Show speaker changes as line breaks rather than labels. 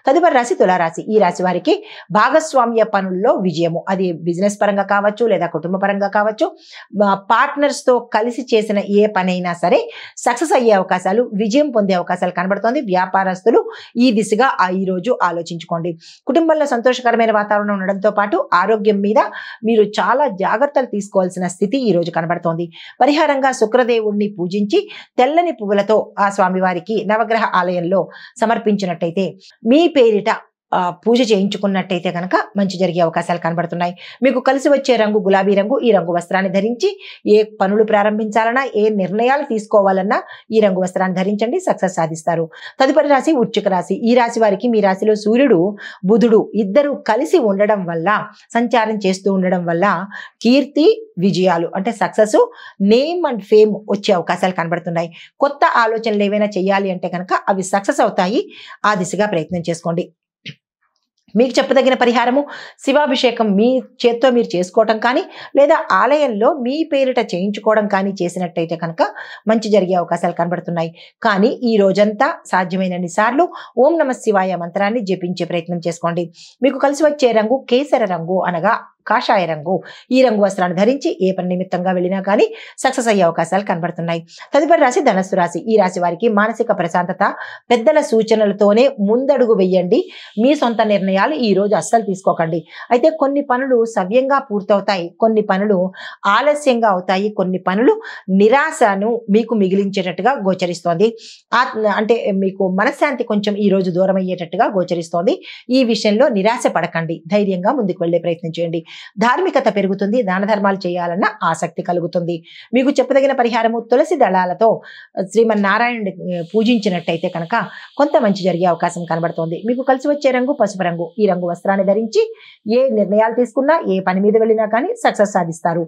తదుపరి రాశి తులారాశి. ఈ రాశి వారికి భాగస్వామ్య పనుల్లో విజయము, అది బిజినెస్ పరంగా కావచ్చు లేదా కుటుంబ పరంగా కావచ్చు, పార్ట్నర్స్ తో కలిసి చేసిన ఏ పనైనా సరే సక్సెస్ అయ్యే అవకాశాలు, విజయం పొందే అవకాశాలు కనబడుతోంది. వ్యాపారస్తులు ఈ దిశగా ఈ రోజు ఆలోచించుకోండి. కుటుంబంలో సంతోషకరమైన వాతావరణం ఉండడంతో పాటు ఆరోగ్యం మీద మీరు చాలా జాగ్రత్తలు తీసుకోవాల్సిన స్థితి ఈ రోజు కనబడుతోంది. పరిహారంగా శుక్రదేవుణ్ణి పూజించి తెల్లని పువ్వులతో ఆ స్వామివారికి నవగ్రహ ఆలయంలో సమర్పించినట్టయితే, మీ పేరిట పూజ చేయించుకున్నట్టయితే కనుక మంచి జరిగే అవకాశాలు కనబడుతున్నాయి. మీకు కలిసి వచ్చే రంగు గులాబీ రంగు. ఈ రంగు వస్త్రాన్ని ధరించి ఏ పనులు ప్రారంభించాలన్నా, ఏ నిర్ణయాలు తీసుకోవాలన్నా ఈ రంగు వస్త్రాన్ని ధరించండి, సక్సెస్ సాధిస్తారు. తదుపరి రాశి వృశ్చిక రాశి. ఈ రాశి వారికి మీ రాశిలో సూర్యుడు బుధుడు ఇద్దరు కలిసి ఉండడం వల్ల, సంచారం చేస్తూ ఉండడం వల్ల కీర్తి విజయాలు అంటే సక్సెస్, నేమ్ అండ్ ఫేమ్ వచ్చే అవకాశాలు కనబడుతున్నాయి. కొత్త ఆలోచనలు ఏవైనా చేయాలి అంటే కనుక అవి సక్సెస్ అవుతాయి. ఆ దిశగా ప్రయత్నం చేసుకోండి. మీకు చెప్పదగిన పరిహారము శివాభిషేకం మీ చేత్తో మీరు చేసుకోవటం కానీ, లేదా ఆలయంలో మీ పేరిట చేయించుకోవడం కానీ చేసినట్టయితే కనుక మంచి జరిగే అవకాశాలు కనబడుతున్నాయి. కానీ ఈ రోజంతా సాధ్యమైనన్ని సార్లు ఓం నమః శివాయ మంత్రాన్ని జపించే ప్రయత్నం చేసుకోండి. మీకు కలిసి వచ్చే రంగు కేసర రంగు అనగా కాషాయ రంగు. ఈ రంగు వస్త్రాన్ని ధరించి ఏ పని నిమిత్తంగా వెళ్ళినా కానీ సక్సెస్ అయ్యే అవకాశాలు కనబడుతున్నాయి. తదుపరి రాశి ధనస్సు రాశి. ఈ రాశి వారికి మానసిక ప్రశాంతత, పెద్దల సూచనలతోనే ముందడుగు వెయ్యండి. మీ సొంత నిర్ణయాలు ఈ రోజు అస్సలు తీసుకోకండి. అయితే కొన్ని పనులు సవ్యంగా పూర్తవుతాయి, కొన్ని పనులు ఆలస్యంగా అవుతాయి, కొన్ని పనులు నిరాశను మీకు మిగిలించేటట్టుగా గోచరిస్తోంది. అంటే మీకు మనశ్శాంతి కొంచెం ఈ రోజు దూరం అయ్యేటట్టుగా గోచరిస్తోంది. ఈ విషయంలో నిరాశ పడకండి, ధైర్యంగా ముందుకు వెళ్లే ప్రయత్నం చేయండి. ధార్మికత పెరుగుతుంది, దాన ధర్మాలు చేయాలన్న ఆసక్తి కలుగుతుంది. మీకు చెప్పదగిన పరిహారము తులసి దళాలతో శ్రీమన్నారాయణుడి పూజించినట్టయితే కనుక కొంత మంచి జరిగే అవకాశం కనబడుతోంది. మీకు కలిసి వచ్చే రంగు పసుపు రంగు. ఈ రంగు వస్త్రాన్ని ధరించి ఏ నిర్ణయాలు తీసుకున్నా, ఏ పని మీద వెళ్ళినా కానీ సక్సెస్ సాధిస్తారు.